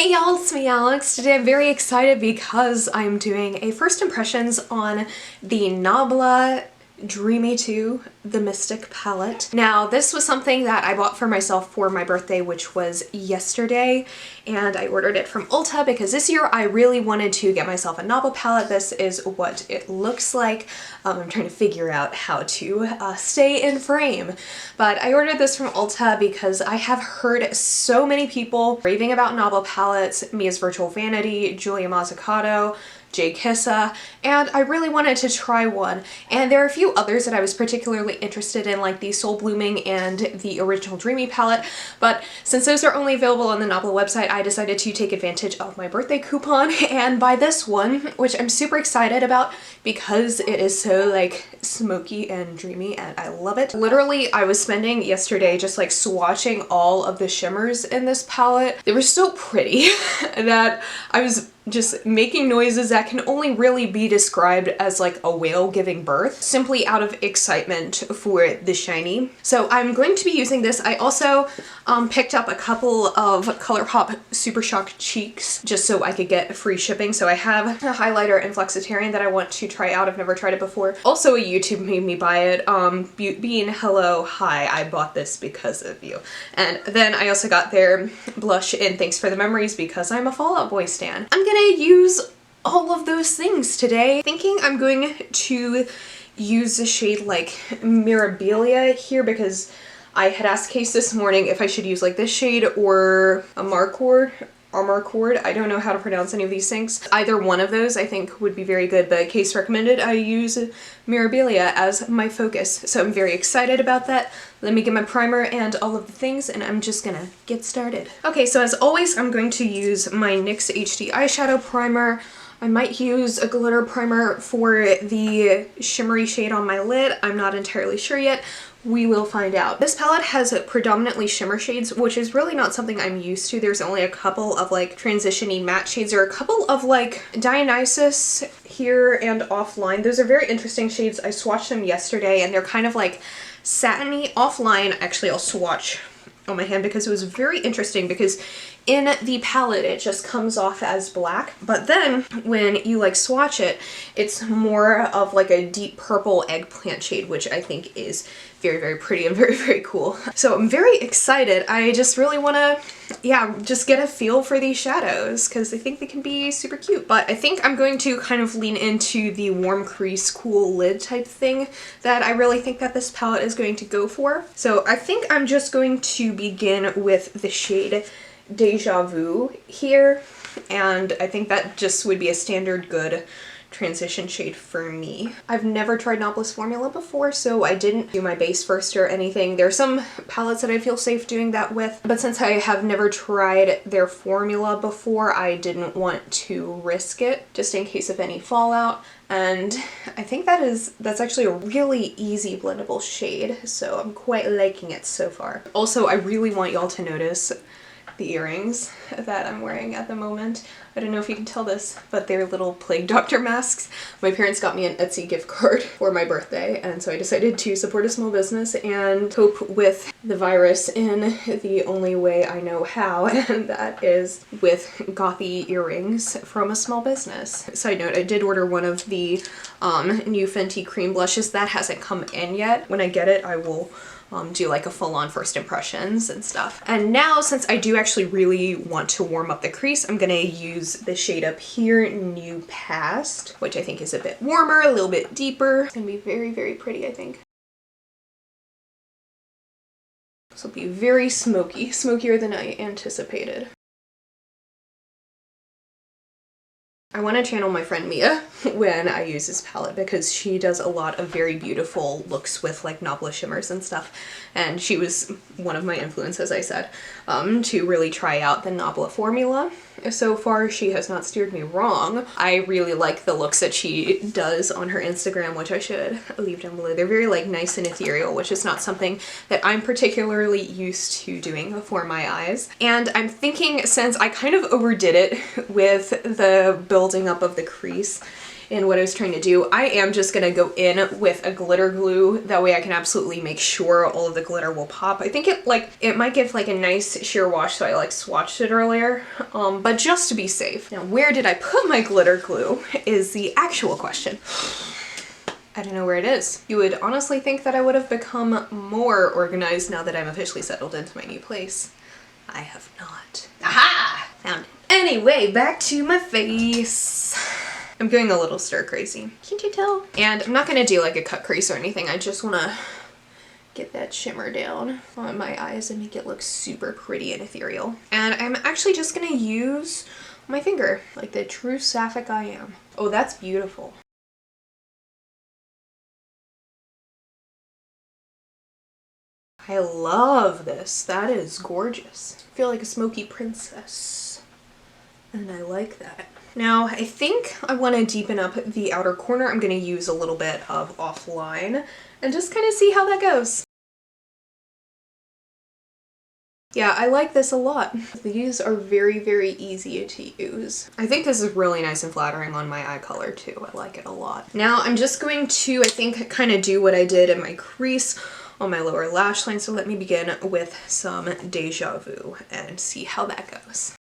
Hey y'all, it's me Alex. Today I'm very excited because I'm doing a first impressions on the Nabla Dreamy 2, the Mystic palette. Now this was something that I bought for myself for my birthday, which was yesterday, and I ordered it from Ulta because this year I really wanted to get myself a Nabla palette. This is what it looks like. I'm trying to figure out how to stay in frame, but I ordered this from Ulta because I have heard so many people raving about Nabla palettes, Mia's Virtual Vanity, Julia Mazzucato, Jay Kissa, and I really wanted to try one. And there are a few others that I was particularly interested in, like the Soul Blooming and the Original Dreamy palette, but since those are only available on the Nabla website, I decided to take advantage of my birthday coupon and buy this one, which I'm super excited about because it is so like smoky and dreamy and I love it. Literally, I was spending yesterday just like swatching all of the shimmers in this palette. They were so pretty that I was just making noises that can only really be described as like a whale giving birth, simply out of excitement for the shiny. So I'm going to be using this. I also picked up a couple of ColourPop Super Shock cheeks just so I could get free shipping. So I have a highlighter in Flexitarian that I want to try out. I've never tried it before. Also, a YouTube made me buy it. Bean, hello, hi, I bought this because of you. And then I also got their blush in Thanks for the Memories because I'm a Fall Out Boy stan. I'm gonna use all of those things today. Thinking I'm going to use the shade like Mirabilia here because I had asked Case this morning if I should use like this shade or a Marcord. I don't know how to pronounce any of these things. Either one of those I think would be very good, but Case recommended I use Mirabilia as my focus. So I'm very excited about that. Let me get my primer and all of the things and I'm just gonna get started. Okay, so as always, I'm going to use my NYX HD eyeshadow primer. I might use a glitter primer for the shimmery shade on my lid. I'm not entirely sure yet. We will find out. This palette has predominantly shimmer shades, which is really not something I'm used to. There's only a couple of like transition-y matte shades. There are a couple of like Dionysus here and Offline. Those are very interesting shades. I swatched them yesterday and they're kind of like satiny. Offline, actually I'll swatch on my hand because it was very interesting because in the palette it just comes off as black, but then when you like swatch it, it's more of like a deep purple eggplant shade, which I think is very, very pretty and very, very cool. So I'm very excited. I just really want to, yeah, just get a feel for these shadows because I think they can be super cute. But I think I'm going to kind of lean into the warm crease, cool lid type thing that I really think that this palette is going to go for. So I think I'm just going to begin with the shade Deja Vu here, and I think that just would be a standard good transition shade for me. I've never tried Nabla's formula before, so I didn't do my base first or anything. There are some palettes that I feel safe doing that with, but since I have never tried their formula before, I didn't want to risk it just in case of any fallout. And I think that's actually a really easy blendable shade, so I'm quite liking it so far. Also, I really want y'all to notice the earrings that I'm wearing at the moment. I don't know if you can tell this, but they're little plague doctor masks. My parents got me an Etsy gift card for my birthday, and so I decided to support a small business and cope with the virus in the only way I know how, and that is with gothy earrings from a small business. Side note, I did order one of the new Fenty cream blushes. That hasn't come in yet. When I get it, I will do like a full-on first impressions and stuff. And now, since I do actually really want to warm up the crease, I'm gonna use the shade up here, New Past, which I think is a bit warmer, a little bit deeper. It's gonna be very, very pretty, I think. This will be very smoky, smokier than I anticipated. I want to channel my friend Mia when I use this palette because she does a lot of very beautiful looks with like Nabla shimmers and stuff, and she was one of my influences, I said, to really try out the Nabla formula. So far, she has not steered me wrong. I really like the looks that she does on her Instagram, which I should leave down below. They're very like nice and ethereal, which is not something that I'm particularly used to doing for my eyes. And I'm thinking, since I kind of overdid it with the building up of the crease in what I was trying to do. I am just gonna go in with a glitter glue. That way I can absolutely make sure all of the glitter will pop. I think it might give like a nice sheer wash, so I like swatched it earlier, but just to be safe. Now, where did I put my glitter glue is the actual question. I don't know where it is. You would honestly think that I would have become more organized now that I'm officially settled into my new place. I have not. Aha! Found it. Anyway, back to my face. I'm going a little stir crazy. Can't you tell? And I'm not gonna do like a cut crease or anything. I just wanna get that shimmer down on my eyes and make it look super pretty and ethereal. And I'm actually just gonna use my finger, like the true sapphic I am. Oh, that's beautiful. I love this. That is gorgeous. I feel like a smoky princess. And I like that. Now, I think I want to deepen up the outer corner. I'm going to use a little bit of offline and just kind of see how that goes. Yeah, I like this a lot. These are very, very easy to use. I think this is really nice and flattering on my eye color too. I like it a lot. Now I'm just going to, I think, kind of do what I did in my crease on my lower lash line. So let me begin with some Deja Vu and see how that goes.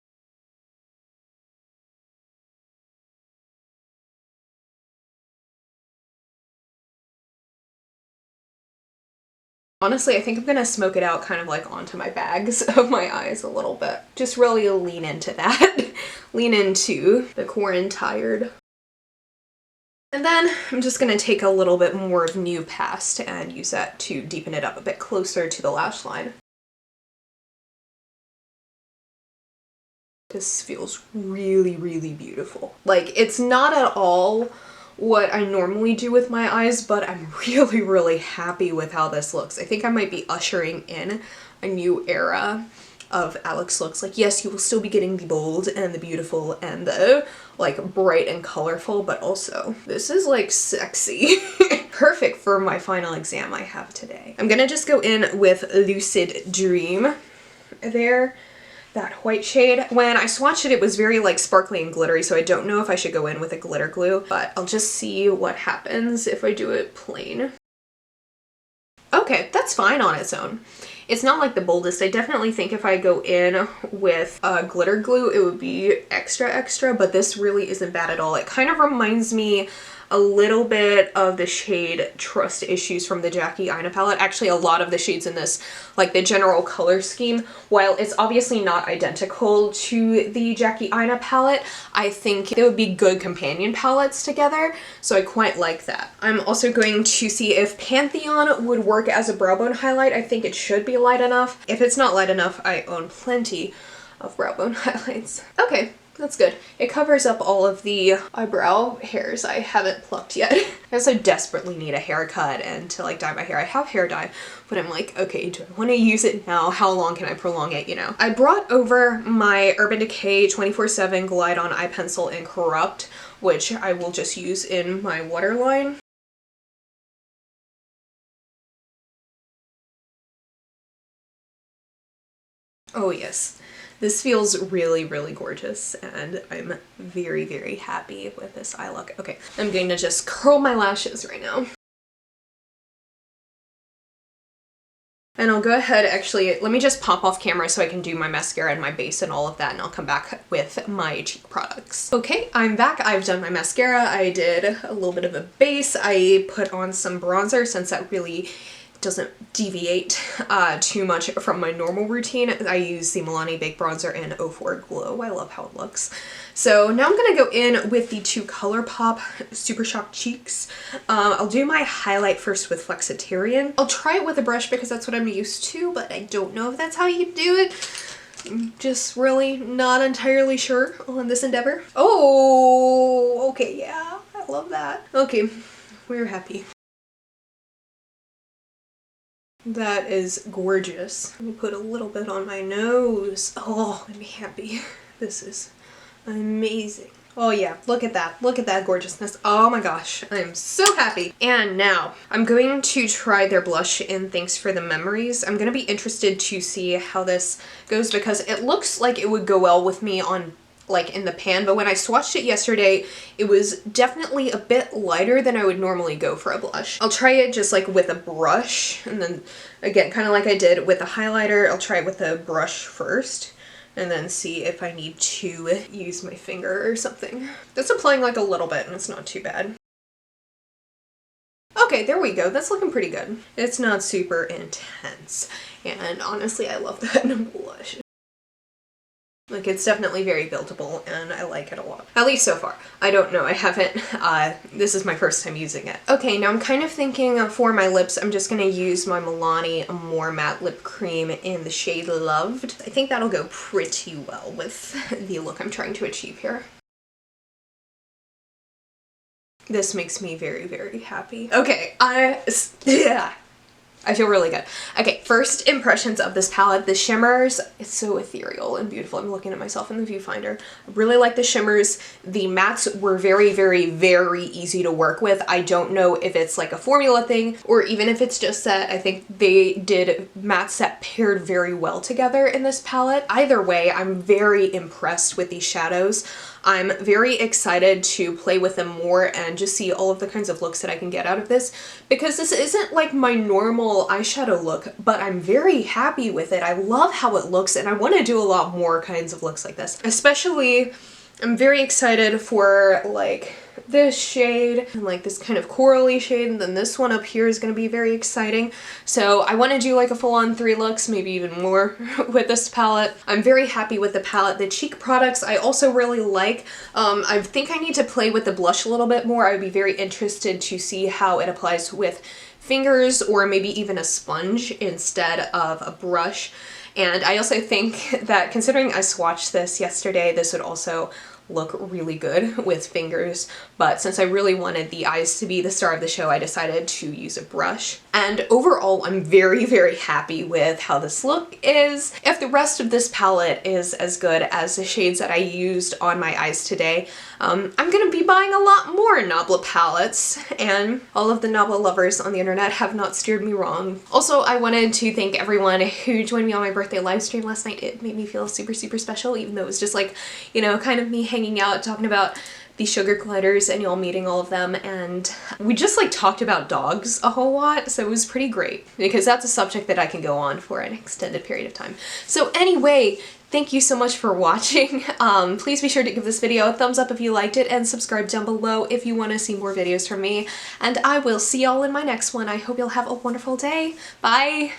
Honestly, I think I'm gonna smoke it out kind of like onto my bags of my eyes a little bit. Just really lean into that. Lean into the quarantired. And then I'm just gonna take a little bit more of New Past and use that to deepen it up a bit closer to the lash line. This feels really, really beautiful. Like, it's not at all what I normally do with my eyes, but I'm really, really happy with how this looks. I think I might be ushering in a new era of Alex looks. Like, yes, you will still be getting the bold and the beautiful and the like bright and colorful, but also this is like sexy. Perfect for my final exam I have today. I'm gonna just go in with Lucid Dream there. That white shade. When I swatched it, it was very like sparkly and glittery, so I don't know if I should go in with a glitter glue, but I'll just see what happens if I do it plain. Okay, that's fine on its own. It's not like the boldest. I definitely think if I go in with glitter glue, it would be extra, but this really isn't bad at all. It kind of reminds me a little bit of the shade Trust Issues from the Jackie Aina palette. Actually, a lot of the shades in this, like the general color scheme, while it's obviously not identical to the Jackie Aina palette, I think they would be good companion palettes together, so I quite like that. I'm also going to see if Pantheon would work as a brow bone highlight. I think it should be light enough. If it's not light enough, I own plenty of brow bone highlights. Okay. That's good. It covers up all of the eyebrow hairs I haven't plucked yet. I also desperately need a haircut and to like dye my hair. I have hair dye, but I'm like, okay, do I want to use it now? How long can I prolong it, you know? I brought over my Urban Decay 24/7 Glide On Eye Pencil in Corrupt, which I will just use in my waterline. Oh yes. This feels really, really gorgeous, and I'm very, very happy with this eye look. Okay, I'm going to just curl my lashes right now. And I'll go ahead, actually, let me just pop off camera so I can do my mascara and my base and all of that, and I'll come back with my cheek products. Okay, I'm back. I've done my mascara. I did a little bit of a base. I put on some bronzer since that really doesn't deviate too much from my normal routine. I use the Milani Baked Bronzer in 04 Glow. I love how it looks. So now I'm gonna go in with the two ColourPop Super Shock Cheeks. I'll do my highlight first with Flexitarian. I'll try it with a brush because that's what I'm used to, but I don't know if that's how you do it. I'm just really not entirely sure on this endeavor. Oh, okay, yeah, I love that. Okay, we're happy. That is gorgeous. Let me put a little bit on my nose. Oh, I'm happy. This is amazing. Oh yeah, look at that. Look at that gorgeousness. Oh my gosh, I'm so happy. And now I'm going to try their blush in Thanks for the Memories. I'm gonna be interested to see how this goes because it looks like it would go well with me on like in the pan, but when I swatched it yesterday, it was definitely a bit lighter than I would normally go for a blush. I'll try it just like with a brush, and then again, kind of like I did with the highlighter, I'll try it with a brush first, and then see if I need to use my finger or something. That's applying like a little bit, and it's not too bad. Okay, there we go. That's looking pretty good. It's not super intense, and honestly, I love that blush. Like, it's definitely very buildable, and I like it a lot. At least so far. I don't know, I haven't, this is my first time using it. Okay, now I'm kind of thinking for my lips, I'm just gonna use my Milani More Matte Lip Cream in the shade Loved. I think that'll go pretty well with the look I'm trying to achieve here. This makes me very, very happy. Okay, yeah. I feel really good. Okay, first impressions of this palette. The shimmers, it's so ethereal and beautiful. I'm looking at myself in the viewfinder. I really like the shimmers. The mattes were very, very, very easy to work with. I don't know if it's like a formula thing or even if it's just that I think they did mattes that paired very well together in this palette. Either way, I'm very impressed with these shadows. I'm very excited to play with them more and just see all of the kinds of looks that I can get out of this, because this isn't like my normal eyeshadow look, but I'm very happy with it. I love how it looks, and I want to do a lot more kinds of looks like this. Especially, I'm very excited for like this shade and like this kind of corally shade, and then this one up here is going to be very exciting. So I want to do like a full-on 3 looks, maybe even more with this palette. I'm very happy with the palette. The cheek products I also really like. I think I need to play with the blush a little bit more. I would be very interested to see how it applies with fingers or maybe even a sponge instead of a brush. And I also think that considering I swatched this yesterday, this would also look really good with fingers, but since I really wanted the eyes to be the star of the show, I decided to use a brush. And overall, I'm very, very happy with how this look is. If the rest of this palette is as good as the shades that I used on my eyes today, I'm gonna be buying a lot more Nabla palettes, and all of the Nabla lovers on the internet have not steered me wrong. Also, I wanted to thank everyone who joined me on my birthday live stream last night. It made me feel super, super special, even though it was just like, you know, kind of me hanging out, talking about the sugar glitters and y'all meeting all of them, and we just like talked about dogs a whole lot, so it was pretty great because that's a subject that I can go on for an extended period of time. So anyway, thank you so much for watching. Please be sure to give this video a thumbs up if you liked it, and subscribe down below if you want to see more videos from me, and I will see y'all in my next one. I hope you'll have a wonderful day. Bye!